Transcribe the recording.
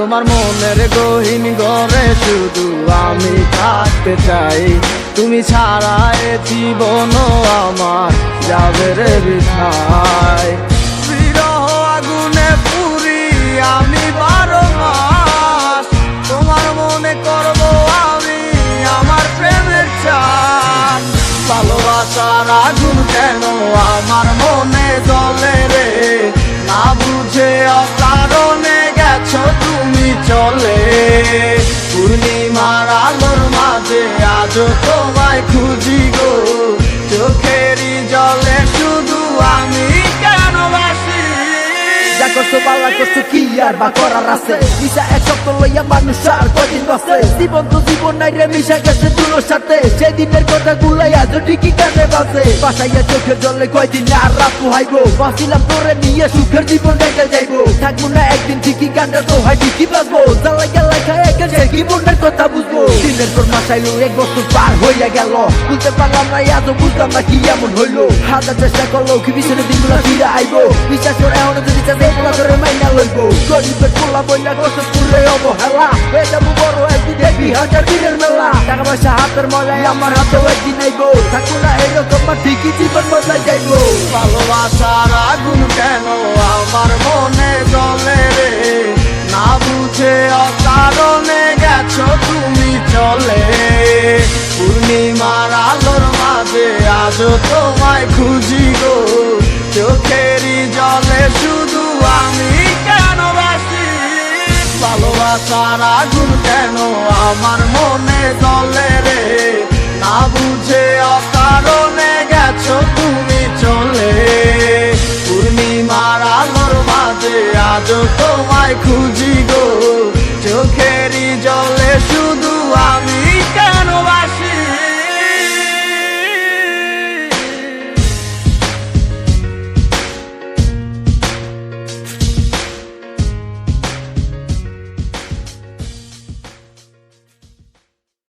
তোমার মনের গহীন ঘরে শুধু আমি থাকতে চাই, তুমি ছাড়া এ জীবন আমার যাবে রে বৃথায়। বিরহ আগুনে পুরি আমি 12 মাস, তোমার মনে করব আমি আমার প্রেমের চান। ভালোবাসার আগুন কেন আমার মনে জ্বলে রে, না বুঝে অকারণে গেছো তুমি চলে। পূর্ণিমার আলোর মাঝে আজও তোমায় খুঁজি গো, চোখেরই জলে শুধু আমি কেন বাসি। যা করছো বালা করছো কি আর বা করার আছে, মিশা এক সপ্তাহ লইয়া মানুষ আর কদিন বাসে। জীবন তো জীবন নাই রে, মিশা গেছে দুলোর সাথে, সেদিনের কথা গুলাই আজও ঠিকই কানে বাসে। বাসাইয়া চোখের জলে কয়দিন আর রাত পোহাইবো, বাঁচিলাম তোরে নিয়ে সুখের জীবন দেখে যাইবো। থাকবো না একদিন ঠিকই গানটা তো হয় ঠিকই বাঁচবো, জ্বালাই গেলাই খায় একে সে কি মনের কথা বুঝবো। দিনের পর মাস আইলো 1 বছর পার হইয়া গেল, বুঝতে পারলাম না আজও বুঝলাম না কি এমন হইলো। হাজার চেষ্টা করলো কি পিছনে দিনগুলো ফিরে আইবো, বিশ্বাস করে এমন যদি চাষে পোলা করে মাইনা লইবো। গরিবের পোলা বইলা কষ্ট পুরে অবহেলা, এটা বড় একদিন দেখবি হাজার দিনের মেলা। টাকা পয়সা হাতের মজায় আমার হাতেও একদিন আইবো, থাকবো না এরকম ঠিকই জীবন বদলাই যাইবো। ভালোবাসার আগুন কেন আমার মনে জ্বলে রে, না বুঝে অকারণে গেছো তুমি চলে। পূর্ণিমার আলোর মাঝে আজও তোমায় খুঁজি গো, চোখেরই জলে শুধু আমি কেন বাসি। ভালোবাসার আগুন কেন আমার মনে জ্বলে রে, না বুঝে অকারণে গেছো তুমি চলে। পূর্ণিমার আলোর মাঝে আজও তোমায় খুঁজি